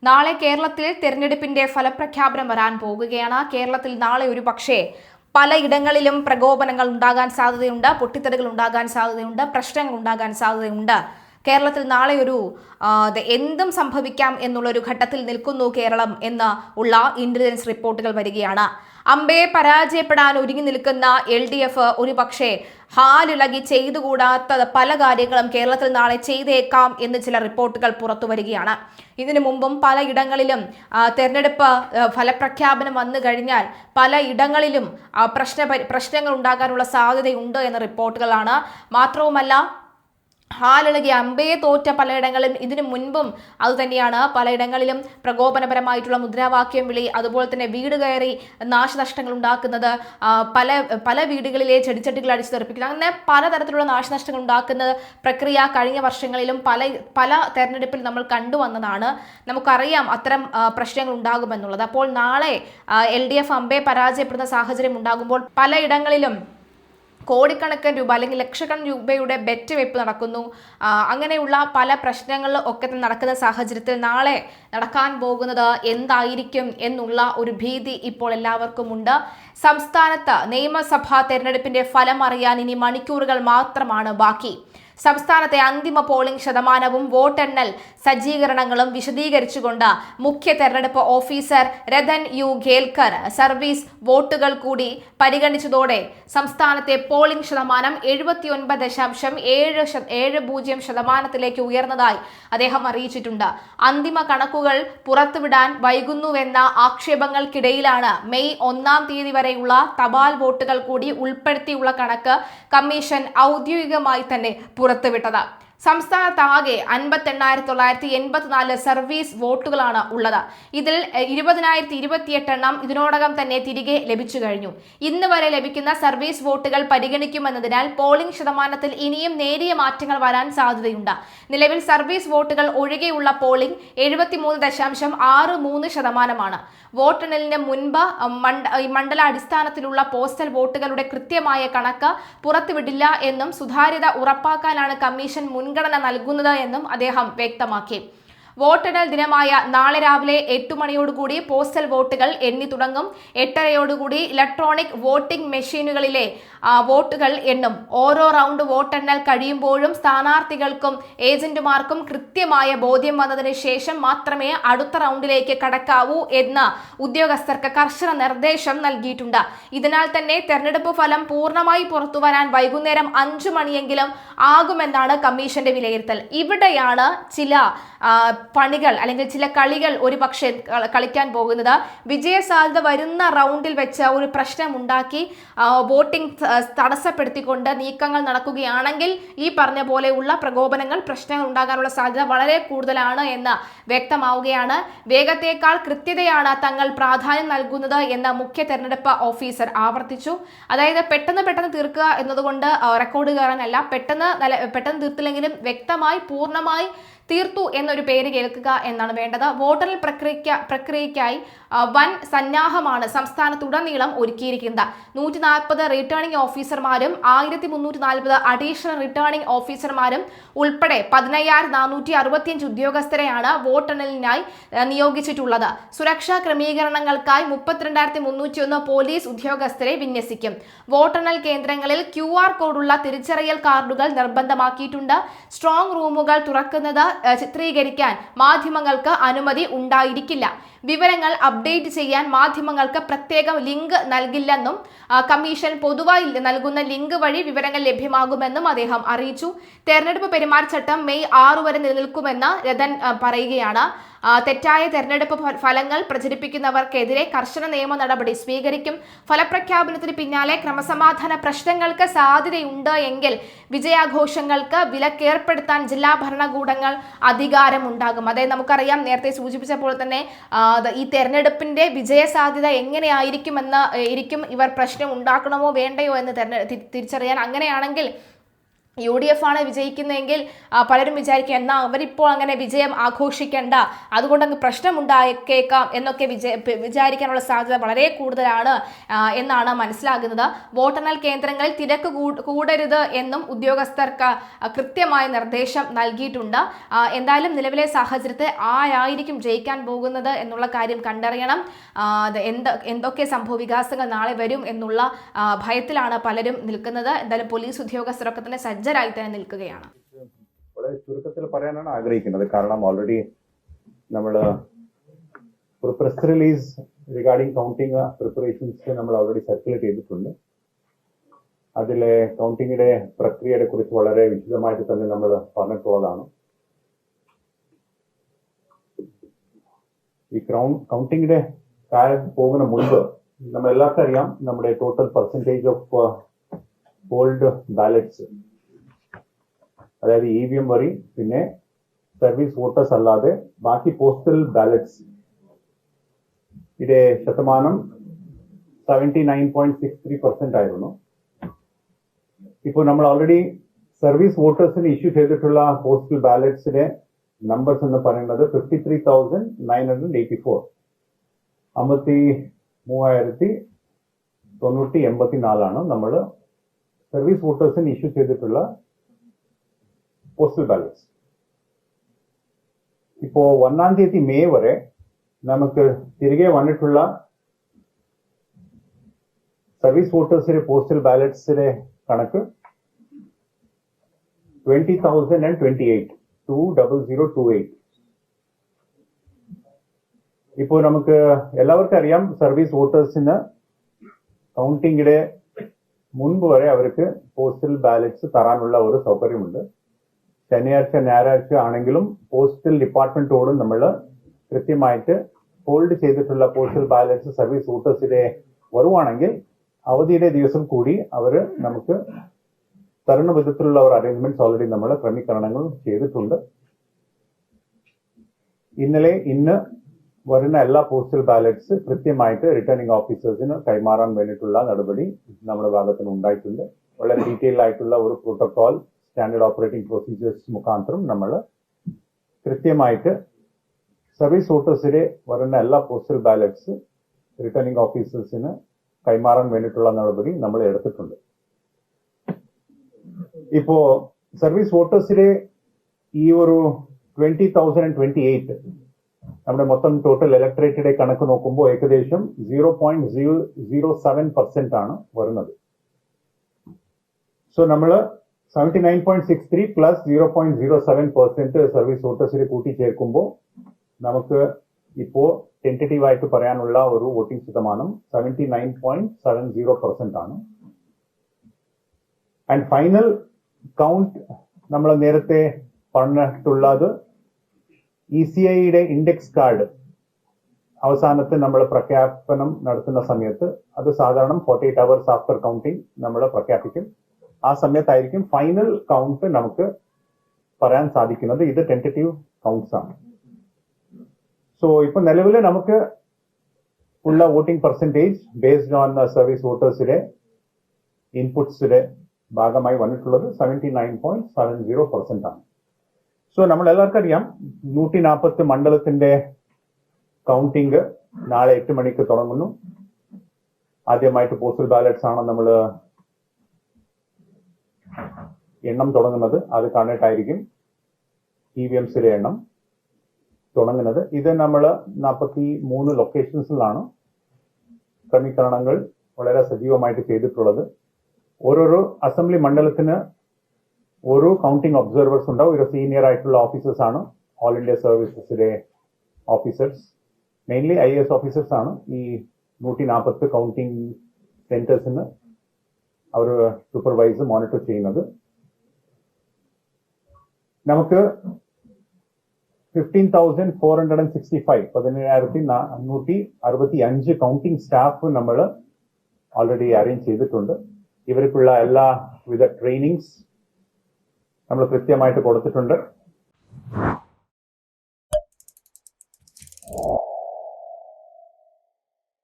നാളെ കേരളത്തിൽ തെരഞ്ഞെടുപ്പിന്റെ ഫലപ്രഖ്യാപനം വരാൻ പോകുകയാണ്. കേരളത്തിൽ നാളെ ഒരു പക്ഷേ പലയിടങ്ങളിലും പ്രകോപനങ്ങൾ ഉണ്ടാകാൻ സാധ്യതയുണ്ട്, പൊട്ടിത്തെറികൾ ഉണ്ടാകാൻ സാധ്യതയുണ്ട്, പ്രശ്നങ്ങൾ ഉണ്ടാകാൻ സാധ്യതയുണ്ട്. കേരളത്തിൽ നാളെ എന്തും സംഭവിക്കാം എന്നുള്ളൊരു ഘട്ടത്തിൽ നിൽക്കുന്നു കേരളം എന്ന് ഉള്ള ഇന്റലിജൻസ് റിപ്പോർട്ടുകൾ വരികയാണ്. അമ്പയെ പരാജയപ്പെടാൻ ഒരുങ്ങി നിൽക്കുന്ന LDF ഒരു പക്ഷേ ഹാലിളകി ചെയ്തുകൂടാത്ത പല കാര്യങ്ങളും കേരളത്തിൽ നാളെ ചെയ്തേക്കാം എന്ന് ചില റിപ്പോർട്ടുകൾ പുറത്തു വരികയാണ്. ഇതിനു മുമ്പും പലയിടങ്ങളിലും തെരഞ്ഞെടുപ്പ് ഫലപ്രഖ്യാപനം വന്നു കഴിഞ്ഞാൽ പലയിടങ്ങളിലും പ്രശ്നങ്ങൾ ഉണ്ടാകാനുള്ള സാധ്യതയുണ്ട് എന്ന റിപ്പോർട്ടുകളാണ്. മാത്രവുമല്ല, ഹാലിളകി അമ്പയെ തോറ്റ പലയിടങ്ങളിലും ഇതിനു മുൻപും അതുതന്നെയാണ്. പലയിടങ്ങളിലും പ്രകോപനപരമായിട്ടുള്ള മുദ്രാവാക്യം വിളി, അതുപോലെ തന്നെ വീട് കയറി നാശനഷ്ടങ്ങൾ ഉണ്ടാക്കുന്നത്, പല വീടുകളിലെ ചെടിച്ചട്ടികൾ അടിച്ചു തെറിപ്പിക്കുന്നത്, അങ്ങനെ പലതരത്തിലുള്ള നാശനഷ്ടങ്ങൾ ഉണ്ടാക്കുന്ന പ്രക്രിയ കഴിഞ്ഞ വർഷങ്ങളിലും പല തെരഞ്ഞെടുപ്പിൽ നമ്മൾ കണ്ടുവന്നതാണ്. നമുക്കറിയാം അത്തരം പ്രശ്നങ്ങൾ ഉണ്ടാകുമെന്നുള്ളത്. അപ്പോൾ നാളെ LDF അമ്പയെ പരാജയപ്പെടുന്ന സാഹചര്യം ഉണ്ടാകുമ്പോൾ പലയിടങ്ങളിലും കോടിക്കണക്കിന് രൂപ അല്ലെങ്കിൽ ലക്ഷക്കണക്കിന് രൂപയുടെ ബെറ്റ് വെപ്പ് നടക്കുന്നു. അങ്ങനെയുള്ള പല പ്രശ്നങ്ങളും ഒക്കെ നടക്കുന്ന സാഹചര്യത്തിൽ നാളെ നടക്കാൻ പോകുന്നത് എന്തായിരിക്കും എന്നുള്ള ഒരു ഭീതി ഇപ്പോൾ എല്ലാവർക്കും ഉണ്ട്. സംസ്ഥാനത്ത് നിയമസഭാ തെരഞ്ഞെടുപ്പിന്റെ ഫലം അറിയാൻ ഇനി മണിക്കൂറുകൾ മാത്രമാണ് ബാക്കി. സംസ്ഥാനത്തെ അന്തിമ പോളിംഗ് ശതമാനവും വോട്ടെണ്ണൽ സജ്ജീകരണങ്ങളും വിശദീകരിച്ചുകൊണ്ട് മുഖ്യ തെരഞ്ഞെടുപ്പ് officer Rathan U Kelkar service വോട്ടുകൾ കൂടി പരിഗണിച്ചതോടെ സംസ്ഥാനത്തെ പോളിംഗ് ശതമാനം 79.70% ഉയർന്നതായി അദ്ദേഹം അറിയിച്ചിട്ടുണ്ട്. അന്തിമ കണക്കുകൾ പുറത്തുവിടാൻ വൈകുന്നുവെന്ന ആക്ഷേപങ്ങൾക്കിടയിലാണ് മെയ് 1-ാം തീയതി വരെയുള്ള തപാൽ വോട്ടുകൾ കൂടി ഉൾപ്പെടുത്തിയുള്ള കണക്ക് കമ്മീഷൻ ഔദ്യോഗികമായി തന്നെ പുറത്തുവിട്ടത്. സംസ്ഥാനത്താകെ 58,984 സർവീസ് വോട്ടുകളാണ് ഉള്ളത്. ഇതിൽ 20,028 എണ്ണം ഇതിനോടകം തന്നെ തിരികെ ലഭിച്ചു കഴിഞ്ഞു. ഇന്ന് വരെ ലഭിക്കുന്ന സർവീസ് വോട്ടുകൾ പരിഗണിക്കുമെന്നതിനാൽ പോളിംഗ് ശതമാനത്തിൽ ഇനിയും നേരിയ മാറ്റങ്ങൾ വരാൻ സാധ്യതയുണ്ട്. നിലവിൽ സർവീസ് വോട്ടുകൾ ഒഴികെയുള്ള പോളിംഗ് 73.63%. വോട്ടെണ്ണലിന് മുൻപ് മണ്ഡലാടിസ്ഥാനത്തിലുള്ള പോസ്റ്റൽ വോട്ടുകളുടെ കൃത്യമായ കണക്ക് പുറത്തുവിടില്ല എന്നും സുതാര്യത ഉറപ്പാക്കാനാണ് കമ്മീഷൻ മുൻഗണന നൽകുന്നത് എന്നും അദ്ദേഹം വ്യക്തമാക്കി. വോട്ടെണ്ണൽ ദിനമായ നാളെ രാവിലെ 8 മണിയോടുകൂടി പോസ്റ്റൽ വോട്ടുകൾ എണ്ണി തുടങ്ങും. 8:30യോടുകൂടി ഇലക്ട്രോണിക് വോട്ടിംഗ് മെഷീനുകളിലെ വോട്ടുകൾ എണ്ണും. ഓരോ റൗണ്ട് വോട്ടെണ്ണൽ കഴിയുമ്പോഴും സ്ഥാനാർത്ഥികൾക്കും ഏജന്റുമാർക്കും കൃത്യമായ ബോധ്യം വന്നതിന് ശേഷം മാത്രമേ അടുത്ത റൗണ്ടിലേക്ക് കടക്കാവൂ എന്ന് ഉദ്യോഗസ്ഥർക്ക് കർശന നിർദ്ദേശം നൽകിയിട്ടുണ്ട്. ഇതിനാൽ തന്നെ തെരഞ്ഞെടുപ്പ് ഫലം പൂർണ്ണമായി പുറത്തുവരാൻ വൈകുന്നേരം 5 മണിയെങ്കിലും ആകുമെന്നാണ് കമ്മീഷന്റെ വിലയിരുത്തൽ. ഇവിടെയാണ് ചില പണികൾ അല്ലെങ്കിൽ ചില കളികൾ ഒരു പക്ഷേ കളിക്കാൻ പോകുന്നത്. വിജയസാധ്യത വരുന്ന റൗണ്ടിൽ വെച്ച് ഒരു പ്രശ്നം ഉണ്ടാക്കി വോട്ടിംഗ് തടസ്സപ്പെടുത്തിക്കൊണ്ട് നീക്കങ്ങൾ നടക്കുകയാണെങ്കിൽ ഈ പറഞ്ഞ പോലെയുള്ള പ്രകോപനങ്ങൾ, പ്രശ്നങ്ങൾ ഉണ്ടാകാനുള്ള സാധ്യത വളരെ കൂടുതലാണ് എന്ന് വ്യക്തമാവുകയാണ്. വേഗത്തേക്കാൾ കൃത്യതയാണ് തങ്ങൾ പ്രാധാന്യം നൽകുന്നത് എന്ന് മുഖ്യ തെരഞ്ഞെടുപ്പ് ഓഫീസർ ആവർത്തിച്ചു. അതായത് പെട്ടെന്ന് തീർക്കുക എന്നതുകൊണ്ട് റെക്കോർഡ് കയറാനല്ല, പെട്ടെന്ന് തീർത്തില്ലെങ്കിലും വ്യക്തമായി പൂർണ്ണമായി തീർത്തു എന്നൊരു പേര് കേൾക്കുക എന്നാണ് വേണ്ടത്. വോട്ടെണ്ണൽ പ്രക്രിയയ്ക്കായി വൻ സന്നാഹമാണ് സംസ്ഥാനത്തുടനീളം ഒരുക്കിയിരിക്കുന്നത്. 140 റിട്ടേണിംഗ് ഓഫീസർമാരും 1340 അഡീഷണൽ റിട്ടേണിംഗ് ഓഫീസർമാരും ഉൾപ്പെടെ 15,465 ഉദ്യോഗസ്ഥരെയാണ് വോട്ടെണ്ണലിനായി നിയോഗിച്ചിട്ടുള്ളത്. സുരക്ഷാ ക്രമീകരണങ്ങൾക്കായി 32,301 പോലീസ് ഉദ്യോഗസ്ഥരെ വിന്യസിക്കും. വോട്ടെണ്ണൽ കേന്ദ്രങ്ങളിൽ QR കോഡുള്ള തിരിച്ചറിയൽ കാർഡുകൾ നിർബന്ധമാക്കിയിട്ടുണ്ട്. സ്ട്രോങ് റൂമുകൾ തുറക്കുന്നത് ചിത്രീകരിക്കാൻ മാധ്യമങ്ങൾക്ക് അനുമതി ഉണ്ടായിരിക്കില്ല. വിവരങ്ങൾ അപ്ഡേറ്റ് ചെയ്യാൻ മാധ്യമങ്ങൾക്ക് പ്രത്യേകം ലിങ്ക് നൽകില്ലെന്നും കമ്മീഷൻ പൊതുവായി നൽകുന്ന ലിങ്ക് വഴി വിവരങ്ങൾ ലഭ്യമാകുമെന്നും അദ്ദേഹം അറിയിച്ചു. തെരഞ്ഞെടുപ്പ് പെരുമാറ്റച്ചട്ടം മെയ് 6 വരെ നിലനിൽക്കുമെന്ന് രതൻ പറയുകയാണ്. തെറ്റായ തെരഞ്ഞെടുപ്പ് ഫലങ്ങൾ പ്രചരിപ്പിക്കുന്നവർക്കെതിരെ കർശന നിയമ നടപടി സ്വീകരിക്കും. ഫലപ്രഖ്യാപനത്തിന് പിന്നാലെ ക്രമസമാധാന പ്രശ്നങ്ങൾക്ക് സാധ്യതയുണ്ട് എങ്കിൽ വിജയാഘോഷങ്ങൾക്ക് വിലക്കേർപ്പെടുത്താൻ ജില്ലാ ഭരണകൂടങ്ങൾ അധികാരമുണ്ടാകും. അതായത് നമുക്കറിയാം, നേരത്തെ സൂചിപ്പിച്ച പോലെ തന്നെ ഈ തെരഞ്ഞെടുപ്പിന്റെ വിജയ സാധ്യത എങ്ങനെയായിരിക്കും ഇവർ പ്രശ്നം ഉണ്ടാക്കണമോ വേണ്ടയോ എന്ന് തിരിച്ചറിയാൻ. അങ്ങനെയാണെങ്കിൽ UDF ആണ് വിജയിക്കുന്നതെങ്കിൽ പലരും വിചാരിക്കും എന്നാൽ അവരിപ്പോൾ അങ്ങനെ വിജയം ആഘോഷിക്കേണ്ട, അതുകൊണ്ട് അങ്ങ് പ്രശ്നമുണ്ടായേക്കാം എന്നൊക്കെ വിചാരിക്കാനുള്ള സാധ്യത വളരെ കൂടുതലാണ് എന്നാണ് മനസ്സിലാകുന്നത്. വോട്ടെണ്ണൽ കേന്ദ്രങ്ങളിൽ തിരക്ക് കൂടരുത് എന്നും ഉദ്യോഗസ്ഥർക്ക് കൃത്യമായ നിർദ്ദേശം നൽകിയിട്ടുണ്ട്. എന്തായാലും നിലവിലെ സാഹചര്യത്തെ ആരായിരിക്കും ജയിക്കാൻ പോകുന്നത് എന്നുള്ള കാര്യം കണ്ടറിയണം. എന്തൊക്കെ സംഭവ വികാസങ്ങൾ നാളെ വരും എന്നുള്ള ഭയത്തിലാണ് പലരും നിൽക്കുന്നത്. എന്തായാലും പോലീസ് ഉദ്യോഗസ്ഥരൊക്കെ തന്നെ സജ്ജരായി തന്നെ നിൽക്കുകയാണ്. വളരെ ചുരുക്കത്തിൽ പറയാനാണ് ആഗ്രഹിക്കുന്നത്. കാരണം ഓൾറെഡി നമ്മൾ ഒരു press release regarding counting preparations നമ്മൾ ഓൾറെഡി സർക്കുലേറ്റ് ചെയ്തിട്ടുണ്ട്. അതിലെ കൗണ്ടിങ്ങിന്റെ പ്രക്രിയയെ കുറിച്ച് വളരെ വിശദമായിട്ട് തന്നെ നമ്മൾ പറഞ്ഞിട്ടുള്ളതാണ്. ഈ കൗണ്ടിങ്ങിന്റെ കാര്യം പോകുന്ന മുൻപ് നമ്മൾ എല്ലാവർക്കും അറിയാം നമ്മുടെ ടോട്ടൽ പെർസെൻറ്റേജ് ഓഫ് പോൾഡ് ബാലറ്റ്സ്, അതായത് EVM വഴി പിന്നെ സർവീസ് വോട്ടേഴ്സ് അല്ലാതെ ബാക്കി പോസ്റ്റൽ ബാലറ്റ്സ് ഇതിന്റെ ശതമാനം 79.63% ആയിരുന്നു. ഇപ്പോൾ നമ്മൾ ഓൾറെഡി സർവീസ് വോട്ടേഴ്സിന് ഇഷ്യൂ ചെയ്തിട്ടുള്ള പോസ്റ്റൽ ബാലറ്റ്സിന്റെ നമ്പേഴ്സ് എന്ന് പറയുന്നത് 53,984, 53,984 നമ്മൾ സർവീസ് വോട്ടേഴ്സിന് ഇഷ്യൂ ചെയ്തിട്ടുള്ള പോസ്റ്റൽ ബാലറ്റ്സ്. ഇപ്പോ 1-ാം തീയതി മെയ് വരെ നമുക്ക് തിരികെ വന്നിട്ടുള്ള സർവീസ് വോട്ടേഴ്സിന്റെ പോസ്റ്റൽ ബാലറ്റ്സിന്റെ കണക്ക് 20,028, 20028. ഇപ്പോ നമുക്ക് എല്ലാവർക്കും അറിയാം സർവീസ് വോട്ടേഴ്സിന് കൗണ്ടിങ്ങിടെ മുൻപ് വരെ അവർക്ക് പോസ്റ്റൽ ബാലറ്റ്സ് തരാനുള്ള ഒരു സൗകര്യമുണ്ട്. ശനിയാഴ്ച ഞായറാഴ്ച ആണെങ്കിലും പോസ്റ്റൽ ഡിപ്പാർട്ട്മെന്റോട് നമ്മൾ കൃത്യമായിട്ട് ഹോൾഡ് ചെയ്തിട്ടുള്ള പോസ്റ്റൽ ബാലറ്റ്സ് സർവീസ് വോട്ടേഴ്സിന്റെ വരുവാണെങ്കിൽ അവധിയുടെ ദിവസം കൂടി അവർ നമുക്ക് തരുന്ന വിധത്തിലുള്ള ഒരു അറേഞ്ച്മെന്റ്സ് ഓൾറെഡി നമ്മൾ ക്രമീകരണങ്ങൾ ചെയ്തിട്ടുണ്ട്. ഇന്ന് വരുന്ന എല്ലാ പോസ്റ്റൽ ബാലറ്റ്സ് കൃത്യമായിട്ട് റിട്ടേണിംഗ് ഓഫീസേഴ്സിന് കൈമാറാൻ വേണ്ടിയിട്ടുള്ള നടപടി നമ്മുടെ ഭാഗത്തുനിന്ന് ഉണ്ടായിട്ടുണ്ട്. വളരെ ഡീറ്റെയിൽ ആയിട്ടുള്ള ഒരു പ്രോട്ടോകോൾ സ്റ്റാൻഡേർഡ് ഓപ്പറേറ്റിംഗ് പ്രൊസീജിയേഴ്സ് മുഖാന്തരം നമ്മൾ കൃത്യമായിട്ട് സർവീസ് വോട്ടേഴ്സിലെ വരുന്ന എല്ലാ പോസ്റ്റൽ ബാലറ്റ്സ് റിട്ടേണിംഗ് ഓഫീസേഴ്സിന് കൈമാറാൻ വേണ്ടിയിട്ടുള്ള നടപടി നമ്മൾ എടുത്തിട്ടുണ്ട്. ഇപ്പോ സർവീസ് വോട്ടേഴ്സിലെ ഈ ഒരു 20,028 നമ്മുടെ മൊത്തം ടോട്ടൽ ഇലക്ടറേറ്റിന്റെ കണക്ക് നോക്കുമ്പോൾ ഏകദേശം 0.007% ആണ് വരുന്നത്. സോ നമ്മൾ 79.63 പ്ലസ് 0.07% സർവീസ് വോട്ടേഴ്സിനെ കൂട്ടി ചേർക്കുമ്പോൾ നമുക്ക് ഇപ്പോ ടെന്റേറ്റീവ് ആയിട്ട് പറയാനുള്ള ഒരു വോട്ടിംഗ് ശതമാനം 79.70% ആണ്. ആൻഡ് ഫൈനൽ കൗണ്ട് നമ്മൾ നേരത്തെ പറഞ്ഞിട്ടുള്ളത് ECIയുടെ ഇൻഡെക്സ് കാർഡ് അവസാനത്തെ നമ്മൾ പ്രഖ്യാപനം നടത്തുന്ന സമയത്ത് അത് സാധാരണ 48 hours ആഫ്റ്റർ കൗണ്ടിങ് നമ്മൾ പ്രഖ്യാപിക്കും. ആ സമയത്തായിരിക്കും ഫൈനൽ കൗണ്ട് നമുക്ക് പറയാൻ സാധിക്കുന്നത്. ഇത് ടെന്റേറ്റീവ് കൗണ്ട്സ് ആണ്. സോ ഇപ്പൊ നിലവിൽ നമുക്ക് ഉള്ള voting percentage based on service വോട്ടേഴ്സിലെ ഇൻപുട്സിന്റെ ഭാഗമായി വന്നിട്ടുള്ളത് 79.70% ആണ്. സോ നമ്മൾ എല്ലാവർക്കും അറിയാം 140 മണ്ഡലത്തിന്റെ കൗണ്ടിങ് നാളെ 8 മണിക്ക് തുടങ്ങുന്നു. ആദ്യമായിട്ട് പോസ്റ്റൽ ബാലറ്റ്സ് ആണ് നമ്മൾ എണ്ണം തുടങ്ങുന്നത്. അത് കണ്ടിട്ടായിരിക്കും EVMസിലെ എണ്ണം തുടങ്ങുന്നത്. ഇത് നമ്മൾ 43 ലൊക്കേഷൻസിലാണ് ക്രമീകരണങ്ങൾ വളരെ സജീവമായിട്ട് ചെയ്തിട്ടുള്ളത്. ഓരോരോ അസംബ്ലി മണ്ഡലത്തിന് ഓരോ കൗണ്ടിംഗ് ഒബ്സർവേഴ്സ് ഉണ്ടാവും. ഒരു സീനിയർ ആയിട്ടുള്ള ഓഫീസേഴ്സ് ആണ് ഓൾ ഇന്ത്യ സർവീസസിലെ ഓഫീസേഴ്സ്. മെയിൻലി IAS ഓഫീസേഴ്സ് ആണ് ഈ 140 കൗണ്ടിംഗ് സെന്റേഴ്സിന് അവർ സൂപ്പർവൈസ് മോണിറ്റർ ചെയ്യുന്നത്. നമുക്ക് 15,465 17,465 കൗണ്ടിംഗ് സ്റ്റാഫ് നമ്മൾ ഓൾറെഡി അറേഞ്ച് ചെയ്തിട്ടുണ്ട്. ഇവർക്കുള്ള എല്ലാവിധ ട്രെയിനിങ്സ് നമ്മൾ കൃത്യമായിട്ട് കൊടുത്തിട്ടുണ്ട്.